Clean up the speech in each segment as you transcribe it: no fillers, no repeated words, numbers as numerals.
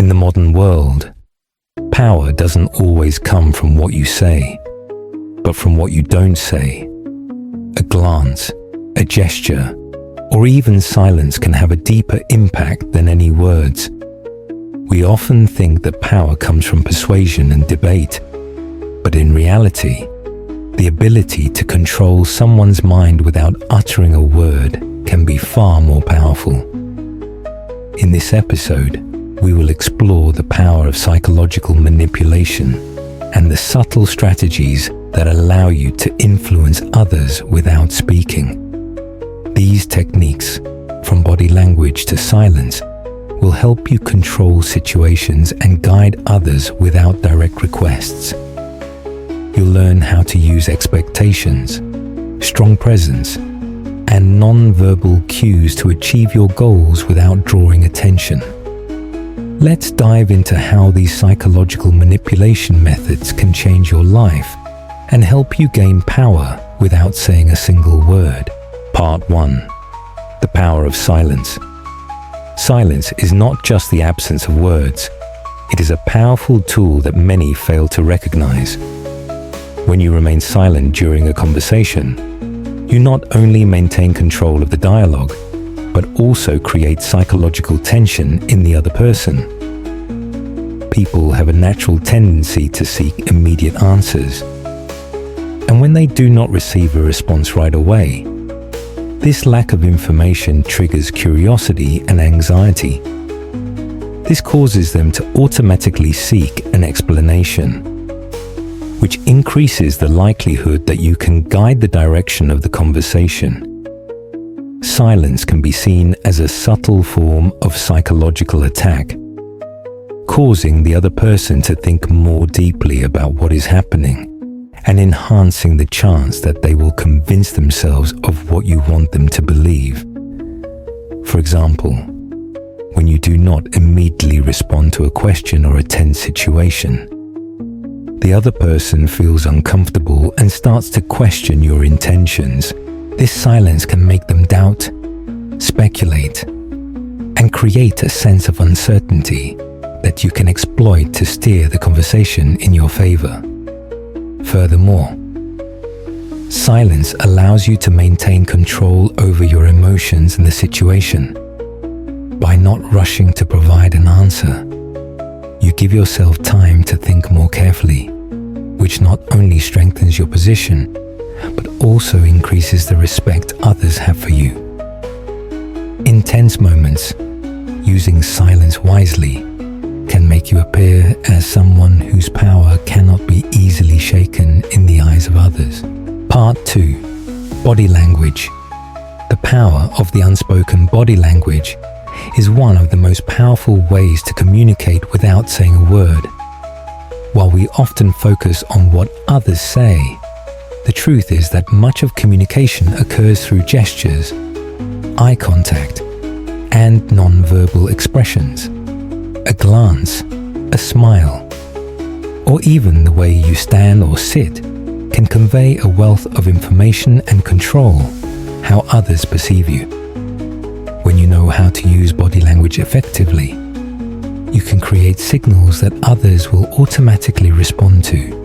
In the modern world, power doesn't always come from what you say, but from what you don't say. A glance, a gesture, or even silence can have a deeper impact than any words. We often think that power comes from persuasion and debate, but in reality, the ability to control someone's mind without uttering a word can be far more powerful. In this episode, we will explore the power of psychological manipulation and the subtle strategies that allow you to influence others without speaking. These techniques, from body language to silence, will help you control situations and guide others without direct requests. You'll learn how to use expectations, strong presence, and non-verbal cues to achieve your goals without drawing attention. Let's dive into how these psychological manipulation methods can change your life and help you gain power without saying a single word. Part 1. The power of silence. Silence is not just the absence of words. It is a powerful tool that many fail to recognize. When you remain silent during a conversation, you not only maintain control of the dialogue, but also create psychological tension in the other person. People have a natural tendency to seek immediate answers. And when they do not receive a response right away, this lack of information triggers curiosity and anxiety. This causes them to automatically seek an explanation, which increases the likelihood that you can guide the direction of the conversation. Silence can be seen as a subtle form of psychological attack, causing the other person to think more deeply about what is happening and enhancing the chance that they will convince themselves of what you want them to believe. For example, when you do not immediately respond to a question or a tense situation, the other person feels uncomfortable and starts to question your intentions. This silence can make them doubt, speculate, and create a sense of uncertainty that you can exploit to steer the conversation in your favor. Furthermore, silence allows you to maintain control over your emotions in the situation. By not rushing to provide an answer, you give yourself time to think more carefully, which not only strengthens your position, but also increases the respect others have for you. In tense moments, using silence wisely can make you appear as someone whose power cannot be easily shaken in the eyes of others. Part 2. Body language. The power of the unspoken body language is one of the most powerful ways to communicate without saying a word. While we often focus on what others say, the truth is that much of communication occurs through gestures, eye contact, and non-verbal expressions. A glance, a smile, or even the way you stand or sit can convey a wealth of information and control how others perceive you. When you know how to use body language effectively, you can create signals that others will automatically respond to,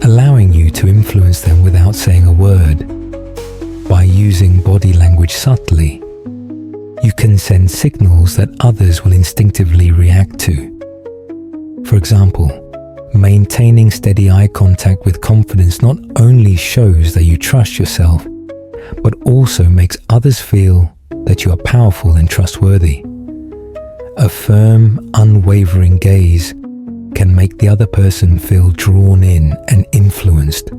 allowing you to influence them without saying a word. By using body language subtly, you can send signals that others will instinctively react to. For example, maintaining steady eye contact with confidence not only shows that you trust yourself, but also makes others feel that you are powerful and trustworthy. A firm, unwavering gaze can make the other person feel drawn in and influenced,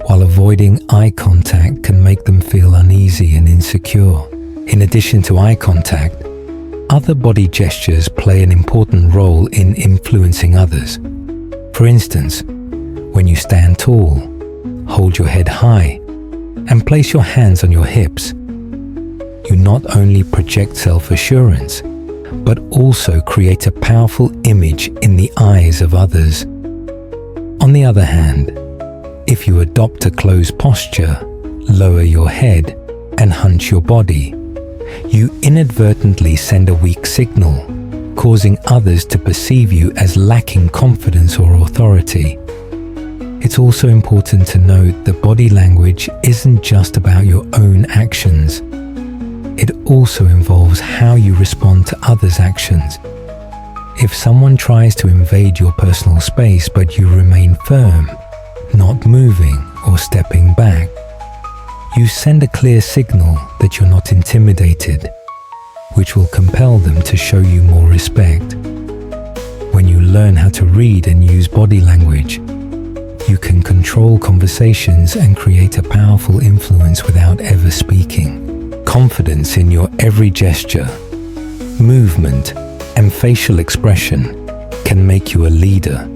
while avoiding eye contact can make them feel uneasy and insecure. In addition to eye contact, other body gestures play an important role in influencing others. For instance, when you stand tall, hold your head high, and place your hands on your hips, you not only project self-assurance, but also create a powerful image in the eyes of others. On the other hand, if you adopt a closed posture, lower your head, and hunch your body, you inadvertently send a weak signal, causing others to perceive you as lacking confidence or authority. It's also important to note that body language isn't just about your own actions. It also involves how you respond to others' actions. If someone tries to invade your personal space but you remain firm, not moving or stepping back, you send a clear signal that you're not intimidated, which will compel them to show you more respect. When you learn how to read and use body language, you can control conversations and create a powerful influence without ever speaking. Confidence in your every gesture, movement, and facial expression can make you a leader,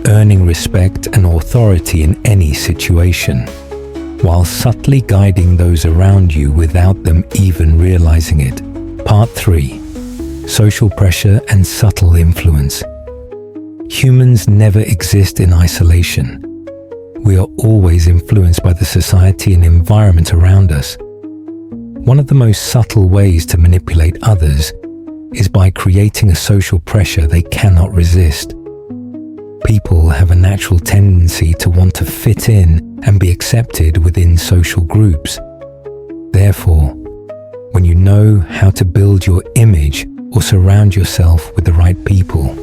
earning respect and authority in any situation, while subtly guiding those around you without them even realizing it. Part 3. Social pressure and subtle influence. Humans never exist in isolation. We are always influenced by the society and environment around us. One of the most subtle ways to manipulate others is by creating a social pressure they cannot resist. People have a natural tendency to want to fit in and be accepted within social groups. Therefore, when you know how to build your image or surround yourself with the right people,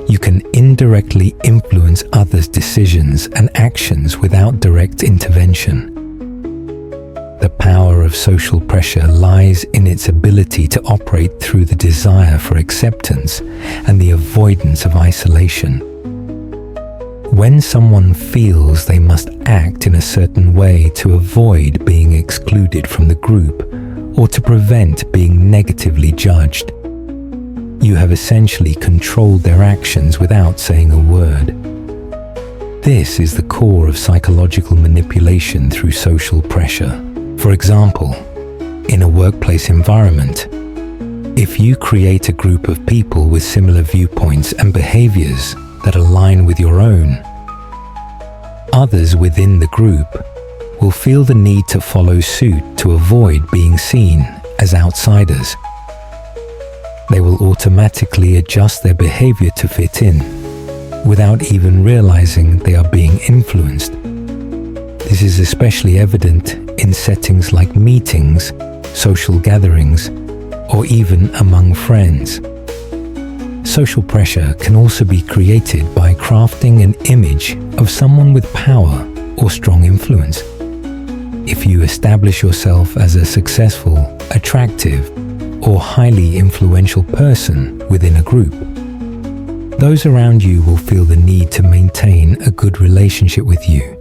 you can indirectly influence others' decisions and actions without direct intervention. The power of social pressure lies in its ability to operate through the desire for acceptance and the avoidance of isolation. When someone feels they must act in a certain way to avoid being excluded from the group or to prevent being negatively judged, you have essentially controlled their actions without saying a word. This is the core of psychological manipulation through social pressure. For example, in a workplace environment, if you create a group of people with similar viewpoints and behaviors that align with your own, others within the group will feel the need to follow suit to avoid being seen as outsiders. They will automatically adjust their behavior to fit in, without even realizing they are being influenced. This is especially evident in settings like meetings, social gatherings, or even among friends. Social pressure can also be created by crafting an image of someone with power or strong influence. If you establish yourself as a successful, attractive, or highly influential person within a group, those around you will feel the need to maintain a good relationship with you,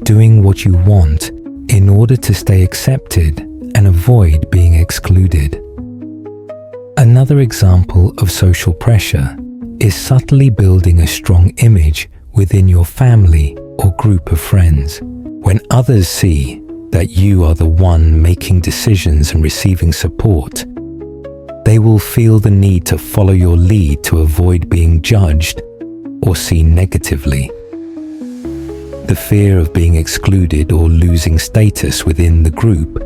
doing what you want in order to stay accepted and avoid being excluded. Another example of social pressure is subtly building a strong image within your family or group of friends. When others see that you are the one making decisions and receiving support, they will feel the need to follow your lead to avoid being judged or seen negatively. The fear of being excluded or losing status within the group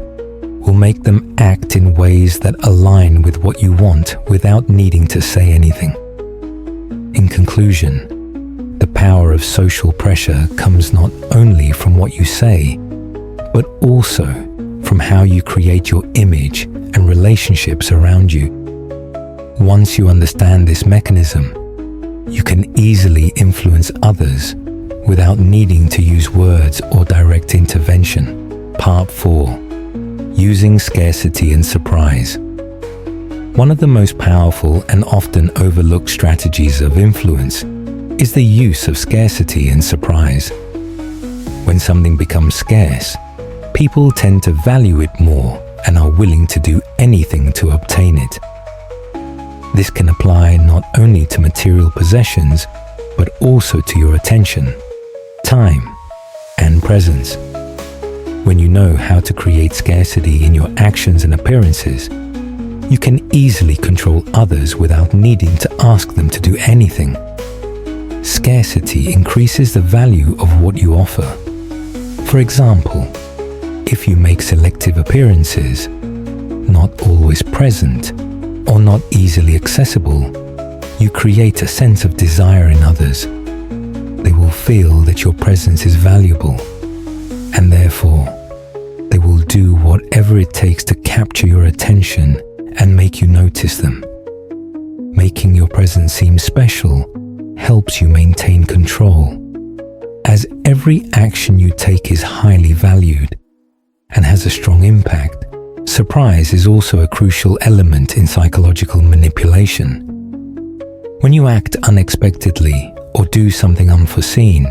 will make them act in ways that align with what you want without needing to say anything. In conclusion, the power of social pressure comes not only from what you say, but also from how you create your image and relationships around you. Once you understand this mechanism, you can easily influence others without needing to use words or direct intervention. Part 4. Using scarcity and surprise. One of the most powerful and often overlooked strategies of influence is the use of scarcity and surprise. When something becomes scarce, people tend to value it more and are willing to do anything to obtain it. This can apply not only to material possessions, but also to your attention, time, and presence. When you know how to create scarcity in your actions and appearances, you can easily control others without needing to ask them to do anything. Scarcity increases the value of what you offer. For example, if you make selective appearances, not always present, or not easily accessible, you create a sense of desire in others. They will feel that your presence is valuable, and therefore, they will do whatever it takes to capture your attention and make you notice them. Making your presence seem special helps you maintain control, as every action you take is highly valued and has a strong impact. Surprise is also a crucial element in psychological manipulation. When you act unexpectedly or do something unforeseen,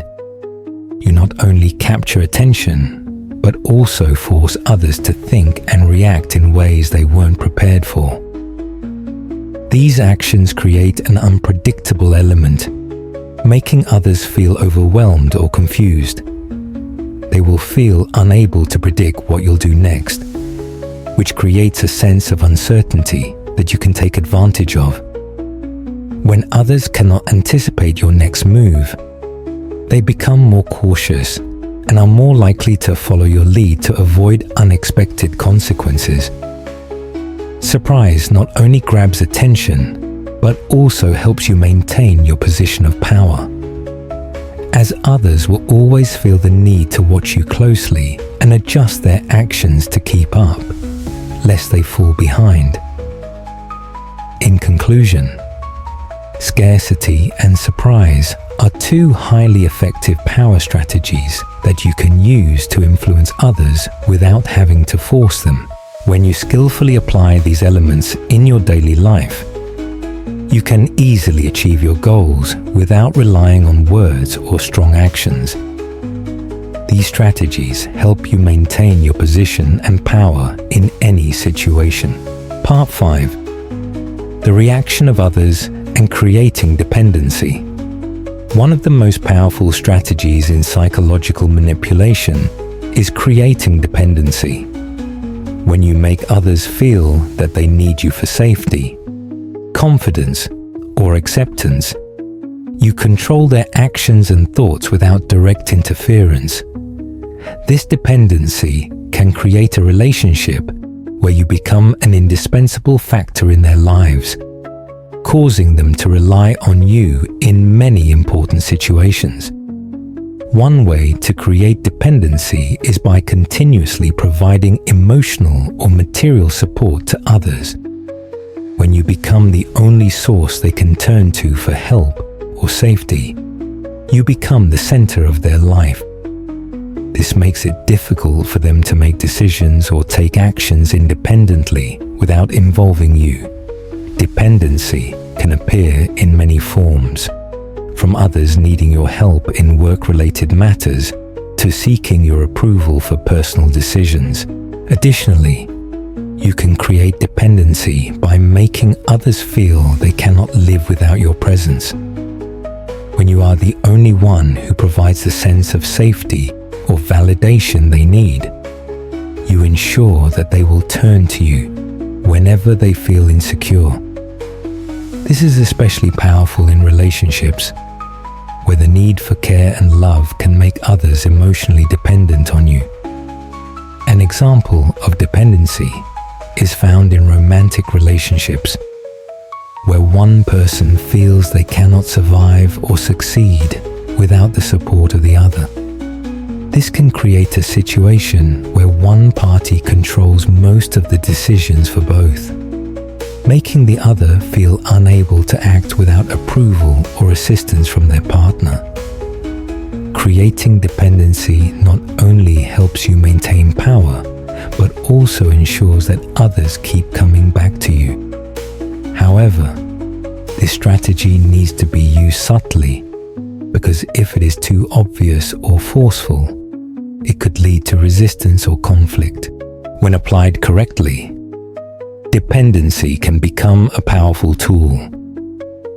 you not only capture attention, but also force others to think and react in ways they weren't prepared for. These actions create an unpredictable element, making others feel overwhelmed or confused. They will feel unable to predict what you'll do next, which creates a sense of uncertainty that you can take advantage of. When others cannot anticipate your next move, they become more cautious and are more likely to follow your lead to avoid unexpected consequences. Surprise not only grabs attention, but also helps you maintain your position of power, as others will always feel the need to watch you closely and adjust their actions to keep up, lest they fall behind. In conclusion, scarcity and surprise are two highly effective power strategies that you can use to influence others without having to force them. When you skillfully apply these elements in your daily life, you can easily achieve your goals without relying on words or strong actions. These strategies help you maintain your position and power in any situation. Part 5. The reaction of others and creating dependency. One of the most powerful strategies in psychological manipulation is creating dependency. When you make others feel that they need you for safety, confidence, or acceptance, you control their actions and thoughts without direct interference. This dependency can create a relationship where you become an indispensable factor in their lives, causing them to rely on you in many important situations. One way to create dependency is by continuously providing emotional or material support to others. When you become the only source they can turn to for help or safety, you become the center of their life. This makes it difficult for them to make decisions or take actions independently without involving you. Dependency can appear in many forms, from others needing your help in work-related matters to seeking your approval for personal decisions. Additionally, you can create dependency by making others feel they cannot live without your presence. When you are the only one who provides the sense of safety or validation they need, you ensure that they will turn to you whenever they feel insecure. This is especially powerful in relationships, where the need for care and love can make others emotionally dependent on you. An example of dependency is found in romantic relationships, where one person feels they cannot survive or succeed without the support of the other. This can create a situation where one party controls most of the decisions for both, making the other feel unable to act without approval or assistance from their partner. Creating dependency not only helps you maintain power, but also ensures that others keep coming back to you. However, this strategy needs to be used subtly, because if it is too obvious or forceful, it could lead to resistance or conflict. When applied correctly, dependency can become a powerful tool,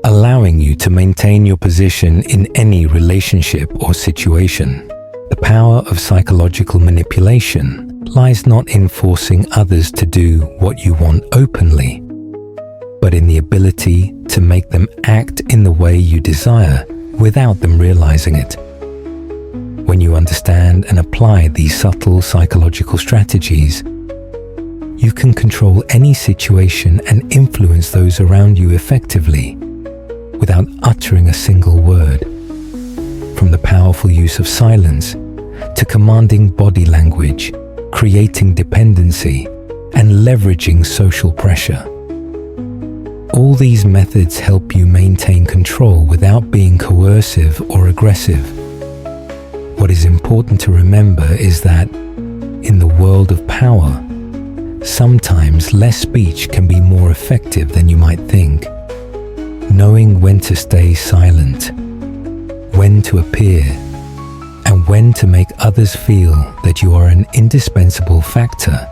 allowing you to maintain your position in any relationship or situation. The power of psychological manipulation lies not in forcing others to do what you want openly, but in the ability to make them act in the way you desire without them realizing it. When you understand and apply these subtle psychological strategies, you can control any situation and influence those around you effectively without uttering a single word. From the powerful use of silence to commanding body language, creating dependency, and leveraging social pressure. All these methods help you maintain control without being coercive or aggressive. What is important to remember is that, in the world of power, sometimes less speech can be more effective than you might think. Knowing when to stay silent, when to appear, and when to make others feel that you are an indispensable factor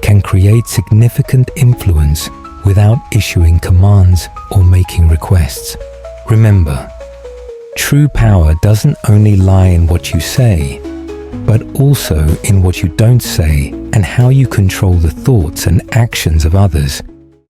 can create significant influence without issuing commands or making requests. Remember, true power doesn't only lie in what you say, but also in what you don't say and how you control the thoughts and actions of others